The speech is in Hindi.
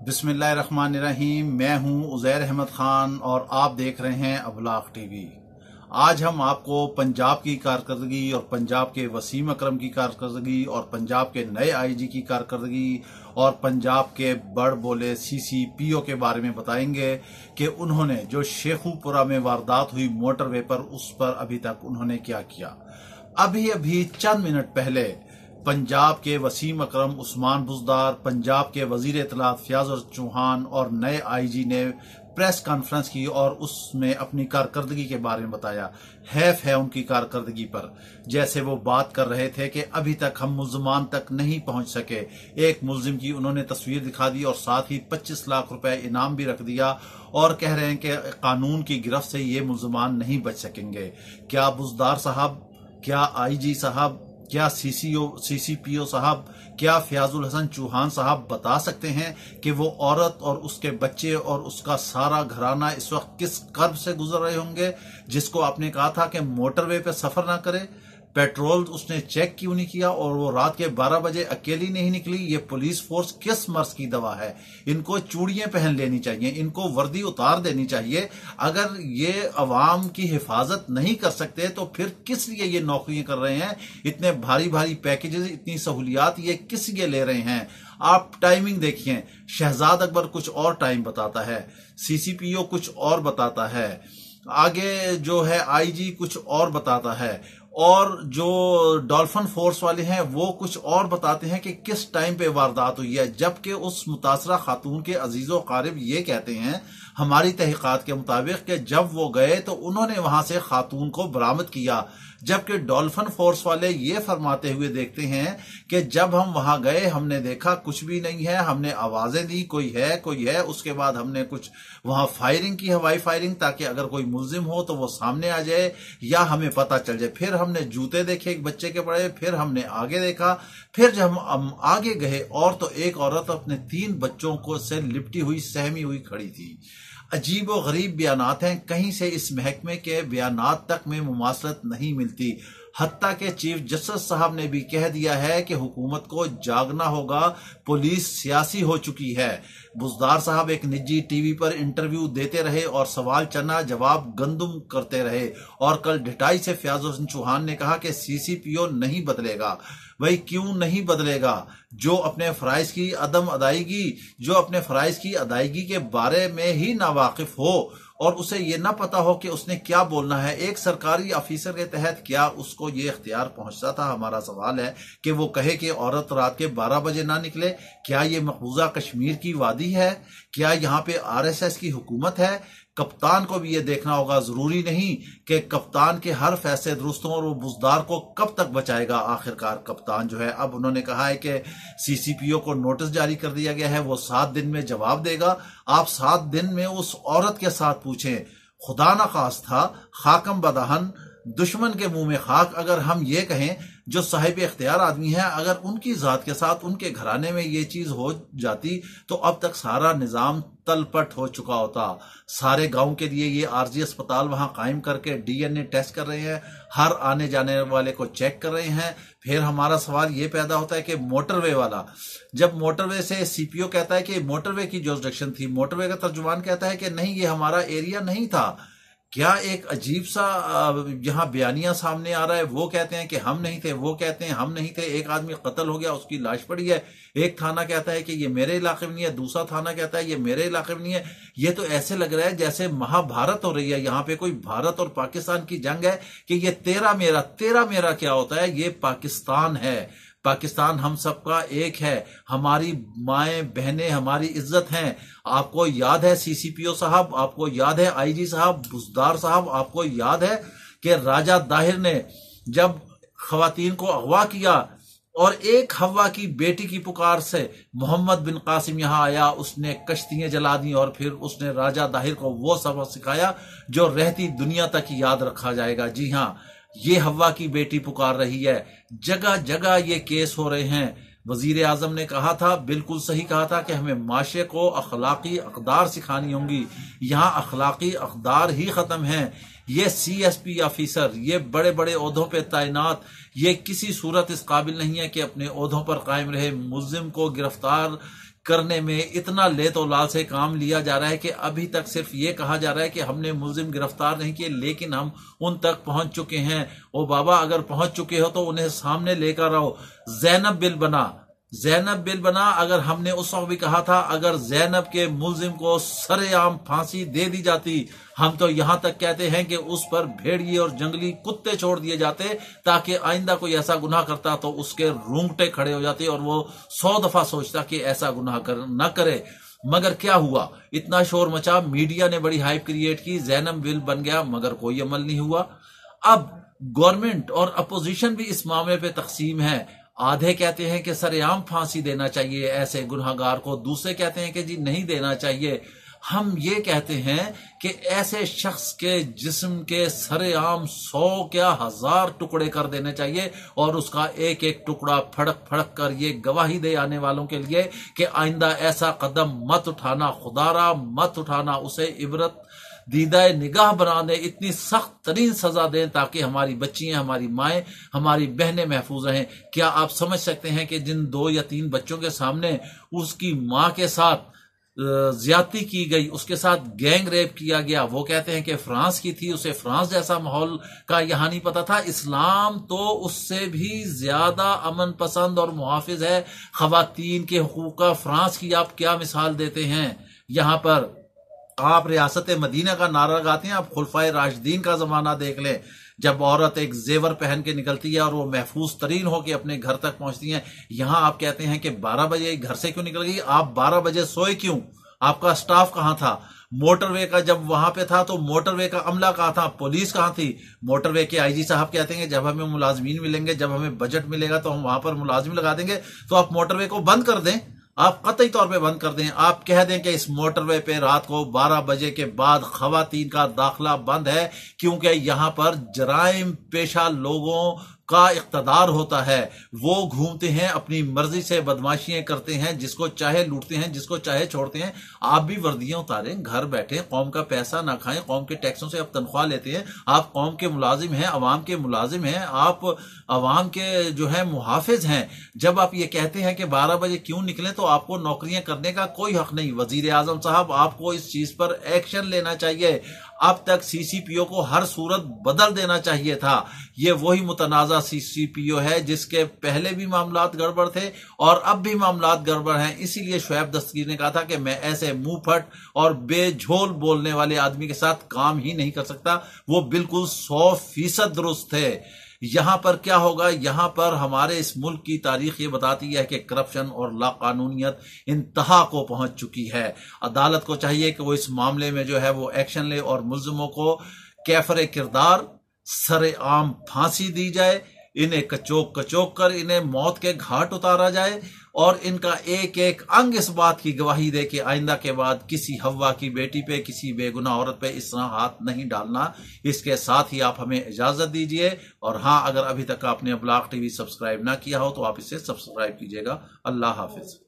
बिस्मिल्लाहिर्रहमानिर्रहीम। मैं हूं उज़ैर अहमद खान और आप देख रहे हैं अबलाग टीवी। आज हम आपको पंजाब की कारकर्दगी और पंजाब के वसीम अकरम की कारकर्दगी और पंजाब के नए आईजी की कारकर्दगी और पंजाब के बड़ बोले सीसीपीओ के बारे में बताएंगे कि उन्होंने जो शेखुपुरा में वारदात हुई मोटरवे पर, उस पर अभी तक उन्होंने क्या किया। अभी चंद मिनट पहले पंजाब के वसीम अकरम, उस्मान बुज़दार, पंजाब के वजीर इत्तलात फयाज़ चौहान और नए आईजी ने प्रेस कॉन्फ्रेंस की और उसमें अपनी कारकर्दगी के बारे में बताया। हैफ है उनकी कारकर्दगी पर। जैसे वो बात कर रहे थे कि अभी तक हम मुल्ज़मान तक नहीं पहुंच सके। एक मुल्जिम की उन्होंने तस्वीर दिखा दी और साथ ही 25 लाख रुपए इनाम भी रख दिया और कह रहे हैं कि कानून की गिरफ्त से ये मुल्ज़मान नहीं बच सकेंगे। क्या बुज़दार साहब, क्या आईजी साहब, क्या सीसीपीओ साहब, क्या फयाजुल हसन चौहान साहब बता सकते हैं कि वो औरत और उसके बच्चे और उसका सारा घराना इस वक्त किस कर्ब से गुजर रहे होंगे, जिसको आपने कहा था कि मोटरवे पे सफर ना करे। पेट्रोल उसने चेक क्यों नहीं किया और वो रात के 12 बजे अकेली नहीं निकली। ये पुलिस फोर्स किस मर्ज की दवा है? इनको चूड़ियां पहन लेनी चाहिए, इनको वर्दी उतार देनी चाहिए। अगर ये अवाम की हिफाजत नहीं कर सकते तो फिर किस लिए ये नौकरियां कर रहे हैं? इतने भारी भारी पैकेजेस, इतनी सहूलियात ये किस लिए ले रहे हैं? आप टाइमिंग देखिए, शहजाद अकबर कुछ और टाइम बताता है, सीसीपीओ कुछ और बताता है, आगे जो है आईजी कुछ और बताता है और जो डॉल्फिन फोर्स वाले हैं वो कुछ और बताते हैं कि किस टाइम पे वारदात हुई है। जबकि उस मुतासरा खातून के अजीजो कारिब ये कहते हैं हमारी तहकीकात के मुताबिक कि जब वो गए तो उन्होंने वहां से खातून को बरामद किया। जबकि डॉल्फिन फोर्स वाले ये फरमाते हुए देखते हैं कि जब हम वहां गए हमने देखा कुछ भी नहीं है, हमने आवाजें दी कोई है, उसके बाद हमने कुछ वहां फायरिंग की, हवाई फायरिंग, ताकि अगर कोई मुल्जिम हो तो वो सामने आ जाए या हमें पता चल जाए। फिर हमने जूते देखे एक बच्चे के पड़े, फिर हमने आगे देखा, फिर जब हम आगे गए और तो एक औरत अपने 3 बच्चों को से लिपटी हुई सहमी हुई खड़ी थी। अजीब व गरीब बयानात हैं, कहीं से इस महकमे के बयानात तक में मुमासलत नहीं मिलती। हत्ता के चीफ जस्टिस साहब ने भी कह दिया है कि हुकूमत को जागना होगा, पुलिस सियासी हो चुकी है। बुज़दार साहब एक निजी टीवी पर इंटरव्यू देते रहे और सवाल चना जवाब गंदुम करते रहे और कल ढिटाई से फयाज़ हसन चौहान ने कहा कि सीसीपीओ नहीं बदलेगा। वही क्यों नहीं बदलेगा? जो अपने फराइज की अदायगी के बारे में ही नावाकिफ हो और उसे ये ना पता हो कि उसने क्या बोलना है। एक सरकारी ऑफिसर के तहत क्या उसको ये इख्तियार पहुंचता था? हमारा सवाल है कि वो कहे कि औरत रात के 12 बजे ना निकले। क्या ये मकबूजा कश्मीर की वादी है? क्या यहाँ पे आरएसएस की हुकूमत है? कप्तान को भी ये देखना होगा। जरूरी नहीं कि कप्तान के हर फैसले दुरुस्त हों और वो बुज़दार को कब तक बचाएगा। आखिरकार कप्तान जो है, अब उन्होंने कहा है कि सीसीपीओ को नोटिस जारी कर दिया गया है, वो 7 दिन में जवाब देगा। आप 7 दिन में उस औरत के साथ पूछें। खुदा न खास्ता खाकम बदहन, दुश्मन के मुंह में खाक। अगर हम ये कहें जो साहिब इख्तियार आदमी है, अगर उनकी जात के साथ उनके घराने में ये चीज हो जाती तो अब तक सारा निजाम तलपट हो चुका होता। सारे गांव के लिए ये आरजी अस्पताल वहां कायम करके डीएनए टेस्ट कर रहे हैं, हर आने जाने वाले को चेक कर रहे हैं। फिर हमारा सवाल ये पैदा होता है कि मोटरवे वाला, जब मोटरवे से सीपीओ कहता है कि मोटरवे की जुरिसडिक्शन थी, मोटरवे का तर्जुमान कहता है कि नहीं ये हमारा एरिया नहीं था। क्या एक अजीब सा यहाँ बयानिया सामने आ रहा है। वो कहते हैं कि हम नहीं थे, वो कहते हैं हम नहीं थे। एक आदमी कत्ल हो गया, उसकी लाश पड़ी है, एक थाना कहता है कि ये मेरे इलाके में नहीं है, दूसरा थाना कहता है ये मेरे इलाके में नहीं है। ये तो ऐसे लग रहा है जैसे महाभारत हो रही है। यहाँ पे कोई भारत और पाकिस्तान की जंग है कि ये तेरा मेरा क्या होता है। ये पाकिस्तान है, पाकिस्तान हम सबका एक है, हमारी माएं बहनें हमारी इज्जत हैं। आपको याद है सीसीपीओ साहब, आपको याद है आईजी साहब, बुज़दार साहब, आपको याद है कि राजा दाहिर ने जब खवातीन को अगवा किया और एक हवा की बेटी की पुकार से मोहम्मद बिन कासिम यहां आया, उसने कश्तियां जला दी और फिर उसने राजा दाहिर को वो सबक सिखाया जो रहती दुनिया तक याद रखा जाएगा। जी हाँ, ये हवा की बेटी पुकार रही है। जगह जगह ये केस हो रहे हैं। वजीर आजम ने कहा था, बिल्कुल सही कहा था कि हमें माशरे को अखलाकी अकदार सिखानी होंगी। यहाँ अखलाकी अकदार ही खत्म है। ये CSP ऑफिसर, ये बड़े बड़े ओहदों पे तैनात, ये किसी सूरत इस काबिल नहीं है कि अपने ओहदों पर कायम रहे। मुल्जिम को गिरफ्तार करने में इतना लेतो लाल से काम लिया जा रहा है कि अभी तक सिर्फ ये कहा जा रहा है कि हमने मुल्जिम गिरफ्तार नहीं किए, लेकिन हम उन तक पहुंच चुके हैं। ओ बाबा, अगर पहुंच चुके हो तो उन्हें सामने लेकर आओ। जैनब बिल बना, अगर हमने उस वक्त भी कहा था, अगर जैनब के मुल्जिम को सरेआम फांसी दे दी जाती, हम तो यहां तक कहते हैं कि उस पर भेड़िए और जंगली कुत्ते छोड़ दिए जाते, ताकि आइंदा कोई ऐसा गुनाह करता तो उसके रूंगटे खड़े हो जाते और वो 100 दफा सोचता कि ऐसा गुनाह न करे। मगर क्या हुआ, इतना शोर मचा, मीडिया ने बड़ी हाइप क्रिएट की, जैनब बिल बन गया, मगर कोई अमल नहीं हुआ। अब गवर्नमेंट और अपोजिशन भी इस मामले पे तकसीम है। आधे कहते हैं कि सरेआम फांसी देना चाहिए ऐसे गुनहगार को, दूसरे कहते हैं कि जी नहीं देना चाहिए। हम ये कहते हैं कि ऐसे शख्स के जिस्म के सरेआम 100 क्या 1000 टुकड़े कर देने चाहिए और उसका एक एक टुकड़ा फड़क फड़क कर ये गवाही दे आने वालों के लिए कि आइंदा ऐसा कदम मत उठाना, खुदारा मत उठाना, उसे इबरत दीदाए निगाह बना दे, इतनी सख्त तरीन सजा दें ताकि हमारी बच्चियां, हमारी माएं, हमारी बहनें महफूज रहें। क्या आप समझ सकते हैं कि जिन 2 या 3 बच्चों के सामने उसकी मां के साथ ज्यादती की गई, उसके साथ गैंग रेप किया गया, वो कहते हैं कि फ्रांस की थी, उसे फ्रांस जैसा माहौल का यहां नहीं पता था। इस्लाम तो उससे भी ज्यादा अमन पसंद और मुहाफिज है खवातीन के हुकूक का। फ्रांस की आप क्या मिसाल देते हैं? यहां पर आप रियासत मदीना का नारा लगाते हैं, आप खुलफाए राशिदीन का जमाना देख लें, जब औरत एक जेवर पहन के निकलती है और वो महफूज तरीन होकर अपने घर तक पहुंचती है। यहां आप कहते हैं कि 12 बजे घर से क्यों निकल गई? आप 12 बजे सोए क्यों? आपका स्टाफ कहां था? मोटरवे का जब वहां पे था तो मोटरवे का अमला कहां था? पुलिस कहां थी? मोटरवे के IG साहब कहते हैं जब हमें मुलाजमीन मिलेंगे, जब हमें बजट मिलेगा तो हम वहां पर मुलाजिम लगा देंगे। तो आप मोटरवे को बंद कर दें, आप कतई तौर पे बंद कर दें। आप कह दें कि इस मोटरवे पे रात को 12 बजे के बाद खवातीन का दाखिला बंद है, क्योंकि यहां पर जराइम पेशा लोगों का इख्तदार होता है। वो घूमते हैं, अपनी मर्जी से बदमाशियां करते हैं, जिसको चाहे लूटते हैं, जिसको चाहे छोड़ते हैं। आप भी वर्दियां उतारें, घर बैठे, कौम का पैसा ना खाएं, कौम के टैक्सों से आप तनख्वाह लेते हैं, आप कौम के मुलाजिम हैं, अवाम के मुलाजिम हैं, आप अवाम के जो है मुहाफिज हैं। जब आप ये कहते हैं कि 12 बजे क्यों निकलें, तो आपको नौकरियां करने का कोई हक नहीं। वजीर आजम साहब, आपको इस चीज पर एक्शन लेना चाहिए। अब तक CCPO को हर सूरत बदल देना चाहिए था। ये वही मुतनाज़ा CCPO है जिसके पहले भी मामलात गड़बड़ थे और अब भी मामलात गड़बड़ हैं। इसीलिए शुएब दस्तगीर ने कहा था कि मैं ऐसे मुंह फट और बेझोल बोलने वाले आदमी के साथ काम ही नहीं कर सकता। वो बिल्कुल 100% दुरुस्त थे। यहां पर क्या होगा? यहां पर हमारे इस मुल्क की तारीख ये बताती है कि करप्शन और लाकानूनियत इंतहा को पहुंच चुकी है। अदालत को चाहिए कि वो इस मामले में जो है वो एक्शन ले और मुल्जिमों को कैफरे किरदार सरेआम फांसी दी जाए, इन्हें कचोक कचोक कर इन्हें मौत के घाट उतारा जाए और इनका एक एक अंग इस बात की गवाही दे कि आइंदा के बाद किसी हव्वा की बेटी पे, किसी बेगुनाह औरत पे इस तरह हाथ नहीं डालना। इसके साथ ही आप हमें इजाजत दीजिए। और हाँ, अगर अभी तक आपने अबलाग TV सब्सक्राइब ना किया हो तो आप इसे सब्सक्राइब कीजिएगा। अल्लाह हाफिज।